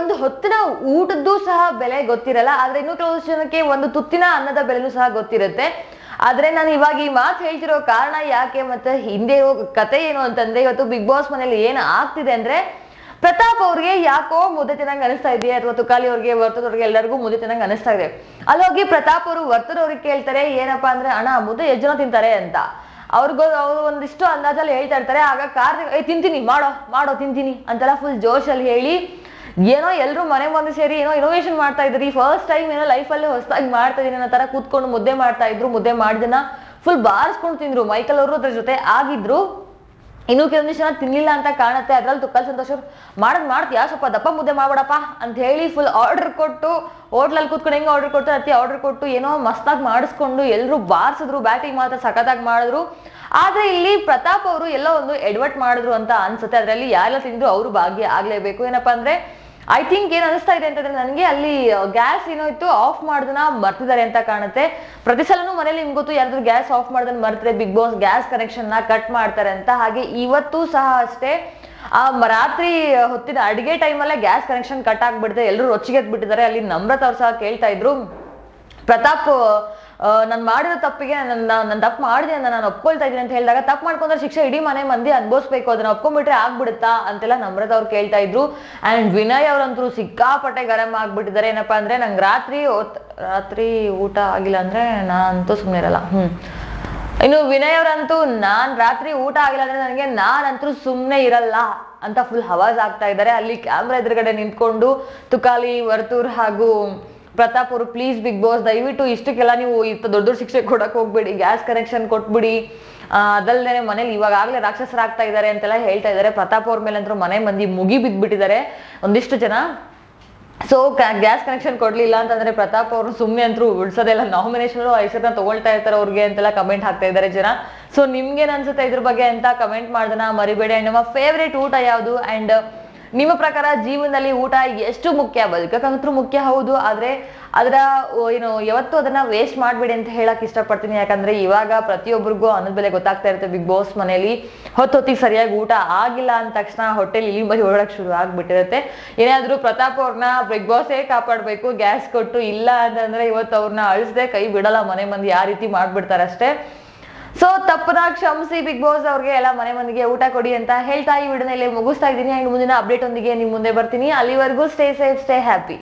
ಒಂದು ಹೊತ್ತಿನ ಊಟದ್ದು ಸಹ ಬೆಲೆ ಗೊತ್ತಿರಲ್ಲ, ಆದ್ರೆ ಇನ್ನು ಕೆಲವು ಜನಕ್ಕೆ ಒಂದು ತುತ್ತಿನ ಅನ್ನದ ಬೆಲೆನೂ ಸಹ ಗೊತ್ತಿರುತ್ತೆ. ಆದ್ರೆ ನಾನು ಇವಾಗ ಈ ಮಾತು ಹೇಳ್ತಿರೋ ಕಾರಣ ಯಾಕೆ ಮತ್ತೆ ಹಿಂದೆ ಕತೆ ಏನು ಅಂತಂದ್ರೆ, ಇವತ್ತು ಬಿಗ್ ಬಾಸ್ ಮನೇಲಿ ಏನು ಆಗ್ತಿದೆ ಅಂದ್ರೆ, ಪ್ರತಾಪ್ ಅವ್ರಿಗೆ ಯಾಕೋ ಮುದ್ದೆ ತಿನ್ನಂಗೆ ಅನಿಸ್ತಾ ಇದೆಯಾ, ಅಥವಾ ತುಕಾಲಿ ಅವ್ರಿಗೆ ವರ್ತದವ್ರಿಗೆ ಎಲ್ಲರಿಗೂ ಮುದ್ದೆ ತಿನ್ನಂಗೆ ಅನಿಸ್ತಾ ಇದೆ. ಅಲ್ಲೋಗಿ ಪ್ರತಾಪ್ ಅವರು ವರ್ತದವ್ರಿಗೆ ಕೇಳ್ತಾರೆ, ಏನಪ್ಪಾ ಅಂದ್ರೆ ಅಣ್ಣ ಮುದ್ದೆ ಎಷ್ಟು ಜನ ತಿಂತಾರೆ ಅಂತ. ಅವ್ರು ಒಂದಿಷ್ಟು ಅಂದಾಜಲ್ಲಿ ಹೇಳ್ತಾ ಇರ್ತಾರೆ. ಆಗ ಕಾರ್ತಿಕ್ ತಿಂತೀನಿ ಮಾಡೋ ತಿಂತೀನಿ ಅಂತೆಲ್ಲ ಫುಲ್ ಜೋಶಲ್ಲಿ ಹೇಳಿ, ಏನೋ ಎಲ್ರು ಮನೆ ಮುಂದೆ ಸೇರಿ ಏನೋ ಇನೋವೇಷನ್ ಮಾಡ್ತಾ ಇದ್ರಿ, ಫಸ್ಟ್ ಟೈಮ್ ಏನೋ ಲೈಫಲ್ಲಿ ಹೊಸದಾಗಿ ಮಾಡ್ತಾ ಇದೀನಿ ಅನ್ನೋ ತರ ಕೂತ್ಕೊಂಡು ಮುದ್ದೆ ಮಾಡ್ತಾ ಇದ್ರು. ಮುದ್ದೆ ಮಾಡಿದನ್ನ ಫುಲ್ ಬಾರಿಸ್ಕೊಂಡು ತಿಂದ್ರು. ಮೈಕಲ್ ಅವರು ಅದ್ರ ಜೊತೆ ಆಗಿದ್ರು. ಇನ್ನೂ ಕೆಲವೊಂದಿಷ್ಟು ಜನ ತಿನ್ಲಿಲ್ಲ ಅಂತ ಕಾಣುತ್ತೆ. ಅದ್ರಲ್ಲಿ ತುಕಾಲಿ ಸಂತೋಷ್ ಅವ್ರು ಮಾಡ್ತೀಯಾ ಸ್ವಲ್ಪ ದಪ್ಪ ಮುದ್ದೆ ಮಾಡ್ಬೇಡಪ್ಪ ಅಂತ ಹೇಳಿ ಫುಲ್ ಆರ್ಡರ್ ಕೊಟ್ಟು, ಹೋಟ್ಲಲ್ಲಿ ಕೂತ್ಕೊಂಡು ಹೆಂಗೆ ಆರ್ಡರ್ ಕೊಟ್ಟು ಅತಿ ಆರ್ಡರ್ ಕೊಟ್ಟು ಏನೋ ಮಸ್ತಾಗಿ ಮಾಡಿಸ್ಕೊಂಡು ಎಲ್ಲರೂ ಬಾರಿಸಿದ್ರು. ಬ್ಯಾಟಿಂಗ್ ಮಾತ್ರ ಸಖತ್ತಾಗಿ ಮಾಡಿದ್ರು. ಆದ್ರೆ ಇಲ್ಲಿ ಪ್ರತಾಪ್ ಅವರು ಎಲ್ಲೋ ಒಂದು ಎಡ್ವರ್ಟ್ ಮಾಡಿದ್ರು ಅಂತ ಅನ್ಸುತ್ತೆ. ಅದರಲ್ಲಿ ಯಾರೆಲ್ಲ ತಿಂದ್ರು ಅವರು ಭಾಗ್ಯ ಆಗ್ಲೇಬೇಕು. ಏನಪ್ಪಾ ಅಂದ್ರೆ ಐ ಥಿಂಕ್ ಏನ್ ಅನಿಸ್ತಾ ಇದೆ ಅಂತಂದ್ರೆ, ನನಗೆ ಅಲ್ಲಿ ಗ್ಯಾಸ್ ಏನೋ ಇತ್ತು ಆಫ್ ಮಾಡೋದನ್ನ ಮರ್ತಿದ್ದಾರೆ ಅಂತ ಕಾಣುತ್ತೆ. ಪ್ರತಿ ಸಲನೂ ಮನೇಲಿ ನಿಮ್ಗೆ ಗೊತ್ತು, ಯಾರಾದ್ರೂ ಗ್ಯಾಸ್ ಆಫ್ ಮಾಡೋದನ್ನ ಮರ್ತ್ರೆ ಬಿಗ್ ಬಾಸ್ ಗ್ಯಾಸ್ ಕನೆಕ್ಷನ್ ನ ಕಟ್ ಮಾಡ್ತಾರೆ ಅಂತ. ಹಾಗೆ ಇವತ್ತು ಸಹ ಅಷ್ಟೇ, ಆ ರಾತ್ರಿ ಹೊತ್ತಿನ ಅಡಿಗೆ ಟೈಮಲ್ಲೇ ಗ್ಯಾಸ್ ಕನೆಕ್ಷನ್ ಕಟ್ ಆಗ್ಬಿಡುತ್ತೆ. ಎಲ್ಲರೂ ರೊಚ್ಚಿಗೆದ್ಬಿಟ್ಟಿದ್ದಾರೆ. ಅಲ್ಲಿ ನಮ್ರತ್ ಅವ್ರು ಸಹ ಕೇಳ್ತಾ ಇದ್ರು, ಪ್ರತಾಪ್ ನಾನು ಮಾಡಿರೋ ತಪ್ಪಿಗೆ ನಾನು ತಪ್ಪು ಮಾಡಿದೆ ಅಂತ ನಾನು ಒಪ್ಕೊಳ್ತಾ ಇದ್ದೀನಿ ಅಂತ ಹೇಳಿದಾಗ, ತಪ್ಪು ಮಾಡ್ಕೊಂಡ್ರೆ ಶಿಕ್ಷೆ ಇಡೀ ಮನೆ ಮಂದಿ ಅನ್ಭವಿಸ್ಬೇಕು, ಅದನ್ನ ಒಪ್ಕೊಂಡ್ಬಿಟ್ರೆ ಆಗ್ಬಿಡುತ್ತಾ ಅಂತೆಲ್ಲ ನಮ್ರತ ಅವ್ರು ಕೇಳ್ತಾ ಇದ್ರು. ಅಂಡ್ ವಿನಯ್ ಅವ್ರಂತೂ ಸಿಕ್ಕಾಪಟ್ಟೆ ಗರಂ ಆಗ್ಬಿಟ್ಟಿದ್ದಾರೆ. ಏನಪ್ಪಾ ಅಂದ್ರೆ, ನಂಗೆ ರಾತ್ರಿ ಊಟ ಆಗಿಲ್ಲ ಅಂದ್ರೆ ನಾನಂತೂ ಸುಮ್ಮನೆ ಇರಲ್ಲ. ಇನ್ನು ವಿನಯ್ ಅವರಂತೂ, ನಾನ್ ರಾತ್ರಿ ಊಟ ಆಗಿಲ್ಲ ಅಂದ್ರೆ ನನಗೆ ನಾನಂತೂ ಸುಮ್ಮನೆ ಇರಲ್ಲ ಅಂತ ಫುಲ್ ಹವಾಜ್ ಆಗ್ತಾ ಇದ್ದಾರೆ. ಅಲ್ಲಿ ಕ್ಯಾಮ್ರಾ ಎದುರುಗಡೆ ನಿಂತ್ಕೊಂಡು ತುಕಾಲಿ, ವರ್ತೂರ್ ಹಾಗೂ ಪ್ರತಾಪ್ ಅವರು, ಪ್ಲೀಸ್ ಬಿಗ್ ಬಾಸ್ ದಯವಿಟ್ಟು ಇಷ್ಟಕ್ಕೆಲ್ಲ ನೀವು ದೊಡ್ಡ ಶಿಕ್ಷೆ ಕೊಡಕ್ ಹೋಗ್ಬೇಡಿ, ಗ್ಯಾಸ್ ಕನೆಕ್ಷನ್ ಕೊಟ್ಬಿಡಿ, ಅದಲ್ದೇನೆ ಮನೇಲಿ ಇವಾಗಲೇ ರಾಕ್ಷಸರಾಗ್ತಾ ಇದ್ದಾರೆ ಅಂತೆಲ್ಲ ಹೇಳ್ತಾ ಇದ್ದಾರೆ. ಪ್ರತಾಪ್ ಅವ್ರ ಮೇಲೆ ಅಂತೂ ಮನೆ ಮಂದಿ ಮುಗಿ ಬಿದ್ಬಿಟ್ಟಿದ್ದಾರೆ ಒಂದಿಷ್ಟು ಜನ. ಸೊ ಗ್ಯಾಸ್ ಕನೆಕ್ಷನ್ ಕೊಡ್ಲಿಲ್ಲ ಅಂತಂದ್ರೆ ಪ್ರತಾಪ್ ಅವರು ಸುಮ್ಮನೆ ಅಂತೂ ಉಳ್ಸೋದೆಲ್ಲ, ನಾಮಿನೇಷನ್ ಹೆಸರನ್ನ ತಗೊಳ್ತಾ ಇರ್ತಾರೆ ಅವ್ರಿಗೆ ಅಂತೆಲ್ಲ ಕಮೆಂಟ್ ಹಾಕ್ತಾ ಇದ್ದಾರೆ ಜನ. ಸೊ ನಿಮ್ಗೇನ್ ಅನ್ಸುತ್ತೆ ಇದ್ರ ಬಗ್ಗೆ ಅಂತ ಕಮೆಂಟ್ ಮಾಡೋದನ್ನ ಮರಿಬೇಡಿ. ಅಂಡ್ ನಮ್ಮ ಫೇವ್ರೇಟ್ ಊಟ ಯಾವುದು, ಅಂಡ್ ನಿಮ್ಮ ಪ್ರಕಾರ ಜೀವನದಲ್ಲಿ ಊಟ ಎಷ್ಟು ಮುಖ್ಯ? ಬದುಕಕ್ಕಂತೂ ಮುಖ್ಯ ಹೌದು, ಆದ್ರೆ ಅದರ ಯಾವತ್ತೂ ಅದನ್ನ ವೇಸ್ಟ್ ಮಾಡ್ಬೇಡಿ ಅಂತ ಹೇಳಕ್ ಇಷ್ಟಪಡ್ತೀನಿ. ಯಾಕಂದ್ರೆ ಇವಾಗ ಪ್ರತಿಯೊಬ್ಬರಿಗೂ ಅನ್ನದ ಬೆಲೆ ಗೊತ್ತಾಗ್ತಾ ಇರುತ್ತೆ. ಬಿಗ್ ಬಾಸ್ ಮನೇಲಿ ಹೊತ್ತಿಗೆ ಸರಿಯಾಗಿ ಊಟ ಆಗಿಲ್ಲ ಅಂದ ತಕ್ಷಣ ಹೊಟ್ಟೆಲಿ ಇಲಿ ಮರಿ ಓಡಕ್ ಶುರು ಆಗ್ಬಿಟ್ಟಿರುತ್ತೆ. ಏನಾದ್ರೂ ಪ್ರತಾಪ್ ಅವ್ರನ್ನ ಬಿಗ್ ಬಾಸೇ ಕಾಪಾಡ್ಬೇಕು ಗ್ಯಾಸ್ ಕೊಟ್ಟು, ಇಲ್ಲ ಅಂತಂದ್ರೆ ಇವತ್ತು ಅವ್ರನ್ನ ಅಳಿಸದೆ ಕೈ ಬಿಡಲ್ಲ ಮನೆ ಮಂದಿ, ಆ ರೀತಿ ಮಾಡ್ಬಿಡ್ತಾರೆ ಅಷ್ಟೇ. ಸೊ ತಪ್ಪನ ಕ್ಷಮಿಸಿ ಬಿಗ್ ಬಾಸ್ ಅವ್ರಿಗೆ, ಎಲ್ಲ ಮನೆ ಮಂದಿಗೆ ಊಟ ಕೊಡಿ ಅಂತ ಹೇಳ್ತಾ ಈ ವಿಡಿಯೋನ ಇಲ್ಲಿ ಮುಗಿಸ್ತಾ ಇದ್ದೀನಿ. ಅಂಡ್ ಮುಂದಿನ ಅಪ್ಡೇಟ್ ಒಂದಿಗೆ ನಿಮ್ ಮುಂದೆ ಬರ್ತೀನಿ. ಅಲ್ಲಿವರೆಗೂ ಸ್ಟೇ ಸೇಫ್, ಸ್ಟೇ ಹ್ಯಾಪಿ.